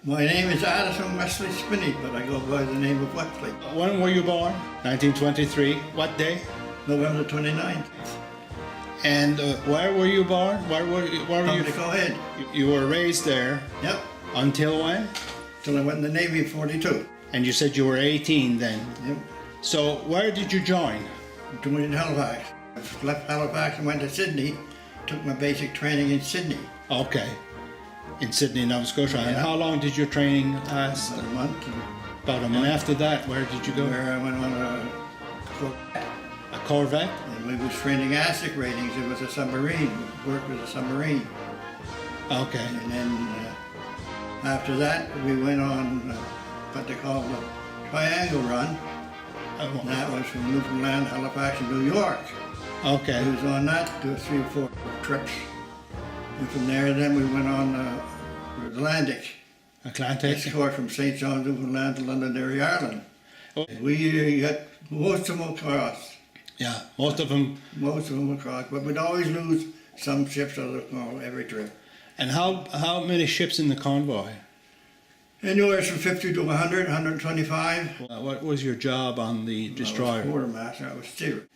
My name is Addison Wesley Spinney, but I go by the name of Wesley. When were you born? 1923. What day? November 29th. And where were you born? Where were you? Go ahead. You were raised there. Yep. Until when? Till I went in the Navy in 42. And you said you were 18 then. Yep. So where did you join? Joined in Halifax. I left Halifax and went to Sydney. Took my basic training in Sydney. Okay. In Sydney, Nova Scotia. And how long did your training last? About a month. About a month. And after that, where did you go? Where I went on a Corvette. A Corvette? And we was training ASIC ratings. It was a submarine. Worked with a submarine. Okay. And then after that, we went on what they call the Triangle Run. And that was from Newfoundland, Halifax, and New York. Okay. We was on that, do 3 or 4 trips. And from there, then we went on the Atlantic. Atlantic? Escort from St. John's, Newfoundland to Londonderry, Ireland. Oh. We got most of them across. Yeah, most of them. Most of them across, but we'd always lose some ships every trip. And how many ships in the convoy? Anywhere from 50 to 100, 125. What was your job on the destroyer? I was quartermaster, I was steerer.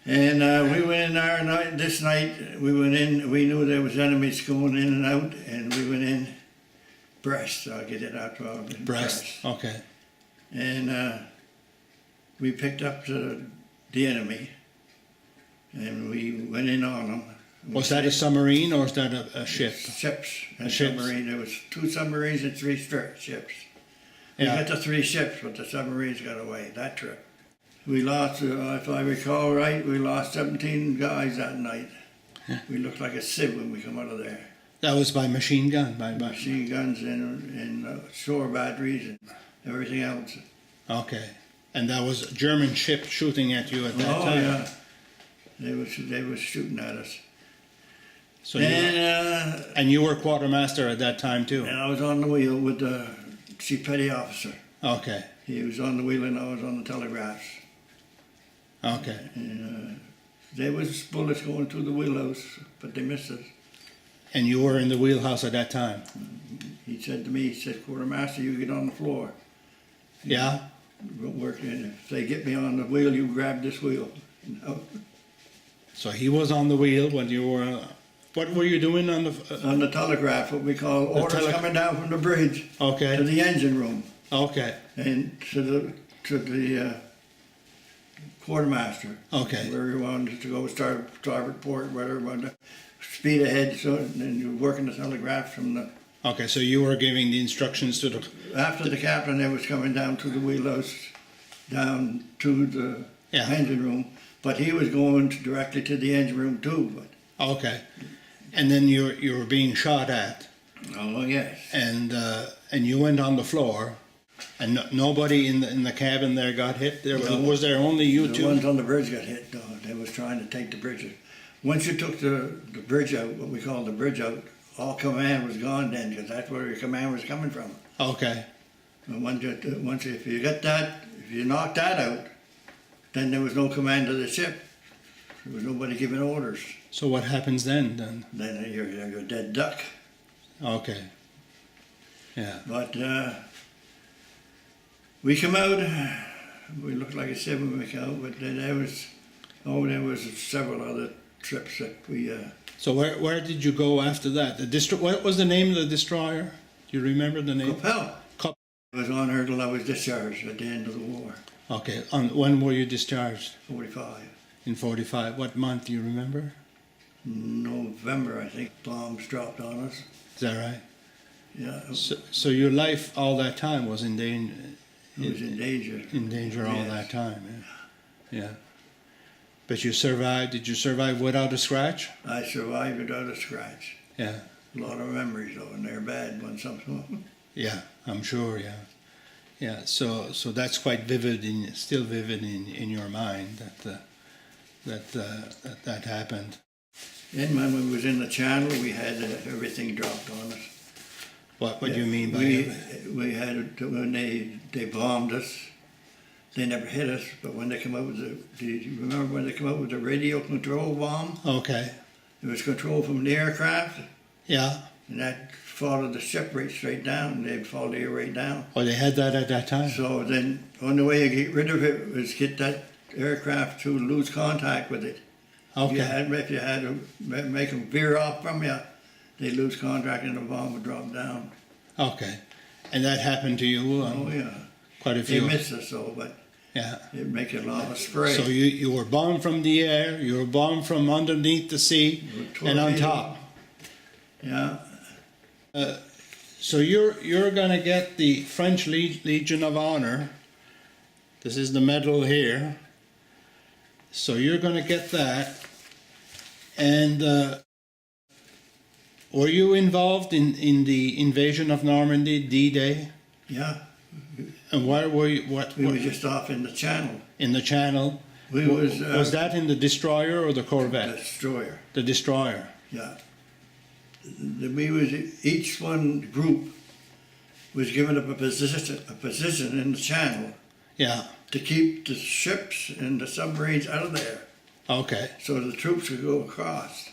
And we went in our night, this night, we went in, we knew there was enemies going in and out, and we went in Brest, I'll get it out to Brest, okay. And we picked up the enemy, and we went in on them. Was that a submarine or was that a ship? Ships. A ship. Submarine. There was 2 submarines and 3 ships. We got the 3 ships, but the submarines got away that trip. We lost, if I recall right, we lost 17 guys that night. Yeah. We looked like a sieve when we come out of there. That was by machine gun? By machine guns and shore batteries and everything else. Okay. And that was a German ship shooting at you at that time? Oh, yeah. They were shooting at us. So and you were quartermaster at that time too? And I was on the wheel with the chief petty officer. Okay. He was on the wheel and I was on the telegraphs. Okay. And there was bullets going through the wheelhouse, but they missed us. And you were in the wheelhouse at that time? He said to me, he said, quartermaster, you get on the floor. Yeah? Working. If they get me on the wheel, you grab this wheel. You know? So he was on the wheel when you were... What were you doing on the... on the telegraph, what we call orders coming down from the bridge to the engine room. Okay. And to the quartermaster. Okay. Where you wanted to go, starboard port, whatever, wanted to speed ahead, so and you're working the telegraph from the... Okay, so you were giving the instructions to the... After the captain, it was coming down to the wheelhouse, down to the engine room, but he was going directly to the engine room too. But. Okay. And then you were being shot at. Oh, yes. And you went on the floor, and nobody in the cabin there got hit? Was there only you two? The ones on the bridge got hit, though. They was trying to take the bridge. Once you took the bridge out, what we call the bridge out, all command was gone then, because that's where your command was coming from. Okay. And once if you got that, if you knocked that out, then there was no command of the ship. There was nobody giving orders. So what happens then? Then you're a dead duck. Okay. Yeah. But we come out. We looked like a sieve when we came out, but then there was several other trips that we. So where did you go after that? What was the name of the destroyer? Do you remember the name? Coppell. I was on her till I was discharged at the end of the war. Okay. When were you discharged? 45. In 45. What month do you remember? November, I think. Bombs dropped on us. Is that right? Yeah. So your life all that time was in danger? It was in danger. In danger all that time, yeah. But you survived. Did you survive without a scratch? I survived without a scratch. Yeah. A lot of memories though, and they're bad ones sometimes. Yeah, I'm sure, yeah. Yeah, so that's quite vivid, still vivid in your mind that happened. And when we was in the channel, we had everything dropped on us. What do you mean by we had when they bombed us. They never hit us, but when they come out with do you remember when they come out with the radio control bomb? Okay. It was controlled from the aircraft. Yeah. And that follow the ship right straight down. They'd follow you right down. Oh, they had that at that time? So then, the only way you get rid of it was get that aircraft to lose contact with it. Okay. If you had to make them veer off from you, they'd lose contact and the bomb would drop down. Okay. And that happened to you Oh yeah. quite a They few? missed us though, but Yeah. it'd make a lava spray. So you were bombed from the air, you were bombed from underneath the sea, and on Torpedo. top. Yeah. So you're going to get the French Legion of Honor. This is the medal here. So you're going to get that. And were you involved in the invasion of Normandy, D-Day? Yeah. And where were you? We were just off in the channel. In the Channel? We Was that in the destroyer or the corvette? destroyer. The destroyer. Yeah. Each one group was given up a position in the channel Yeah. to keep the ships and the submarines out of there, Okay. so the troops could go across.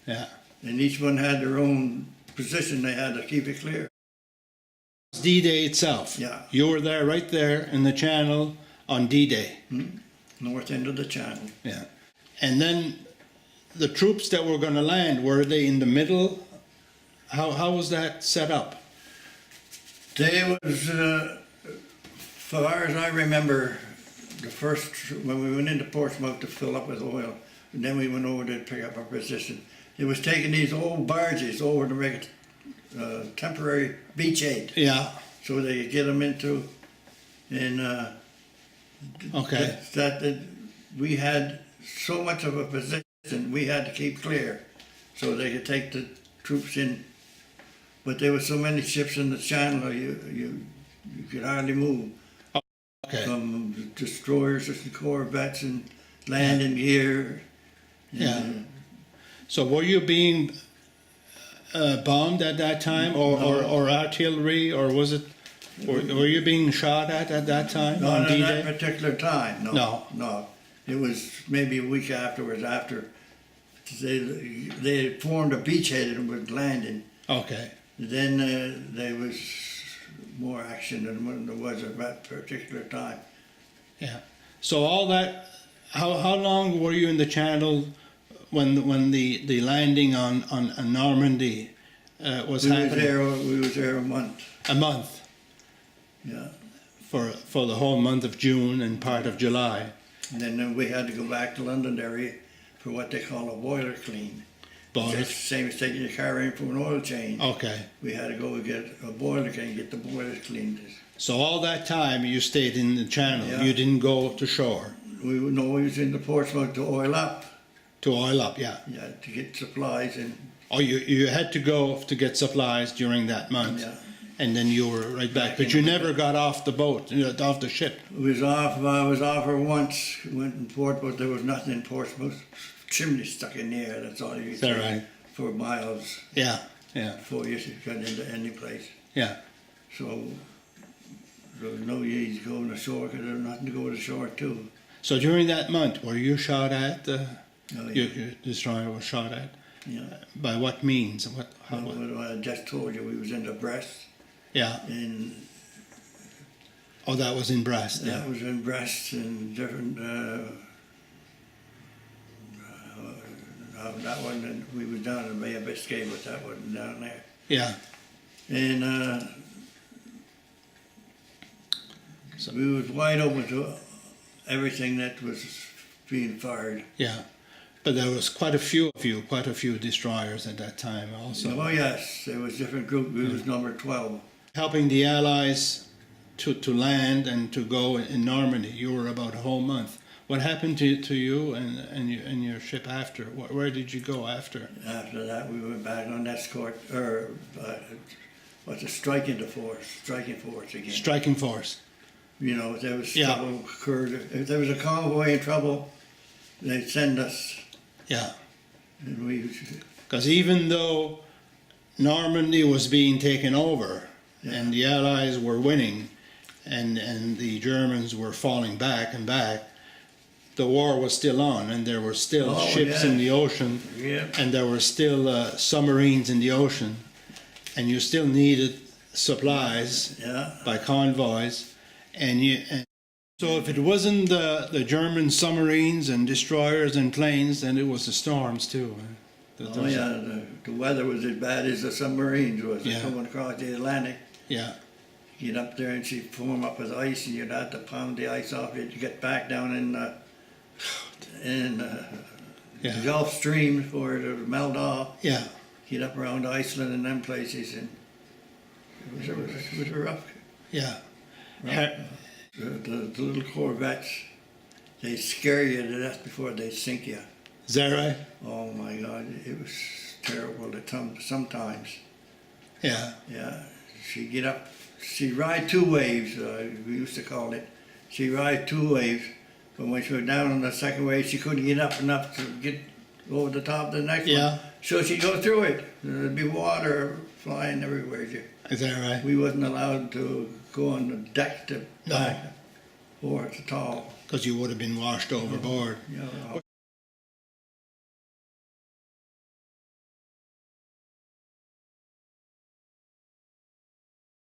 Yeah. And each one had their own position they had to keep it clear. D-Day itself. Yeah. You were there, right there in the Channel on D-Day. North end of the channel. Yeah. And then the troops that were going to land, were they in the middle? How was that set up? They was, far as I remember, the first, when we went into Portsmouth to fill up with oil, and then we went over to pick up our position. It was taking these old barges over to make a temporary beachhead, Yeah. so they could get them into, and Okay. that we had so much of a position we had to keep clear, so they could take the troops in. But there were so many ships in the channel, you could hardly move. Okay. From destroyers and corvettes and landing gear. Yeah. So were you being bombed at that time, or artillery, or was it? Were you being shot at that time on Not at D-Day? that particular time, no. No. No. It was maybe a week afterwards, after they had formed a beachhead and was landing. Okay. Then there was more action than when there was at that particular time. Yeah. So all that. How long were you in the Channel when the landing on Normandy was happening? We was there a month. A month. Yeah. For the whole month of June and part of July. And then we had to go back to Londonderry for what they call a boiler clean. Boiler. It's the same as taking your car in for an oil change. Okay. We had to go and get a boiler clean, get the boilers cleaned. So all that time you stayed in the Channel. Yeah. You didn't go to shore. We was in the Portsmouth to oil up. To oil up, yeah. Yeah, to get supplies and Oh, you had to go to get supplies during that month. yeah. And then you were right back. But you never got off the boat, off the ship. I was off her once, went in Portsmouth, there was nothing in Portsmouth. Chimney stuck in the air, that's all you Is that could right? for miles Yeah, yeah, before you got into any place. yeah. So there was no use going ashore because there was nothing to go to shore to. So during that month, were you shot at? Oh, yeah. Your destroyer was shot at? Yeah. By what means? What? How? What I just told you, we was in the Brest, Yeah. and Oh, that was in Brest. that Yeah. was in Brest and different. That one, and we was down in the Bay of Biscay, but that wasn't down there. Yeah. And so we was wide open to everything that was being fired. Yeah. But there was quite a few destroyers at that time also. Oh yes, there was different groups. We was number 12. Helping the Allies to land and to go in Normandy. You were about a whole month. What happened to you and your ship after? Where did you go after? After that, we went back on escort, or striking force again. Striking force. You know, if there was Yeah. trouble occurred, if there was a convoy in trouble, they'd send us, Yeah. and we. Because even though Normandy was being taken over and the Allies were winning and the Germans were falling back and back, the war was still on, and there were still ships in the ocean, Yeah. and there were still submarines in the ocean. and you still needed supplies Yeah. by convoys, and so if it wasn't the German submarines and destroyers and planes, then it was the storms too. Oh yeah, the weather was as bad as the submarines was Yeah. coming across the Atlantic. Yeah, Get up there and she'd form up with ice, and you'd have to pound the ice off it to get back down in the yeah, Gulf Stream before it would melt off. yeah, Get up around Iceland and them places, and it was a rough. yeah. The little Corvettes, they scare you to death before they sink you. Is that right? Oh my God, it was terrible sometimes. Yeah, Yeah, she'd get up, she'd ride two waves, we used to call it. She'd ride two waves, but when she was down on the second wave, she couldn't get up enough to get over the top of the next Yeah. one. So she'd go through it. There'd be water flying everywhere. is that right? We wasn't allowed to go on the deck to No. back forwards at all. Because you would have been washed overboard. You know.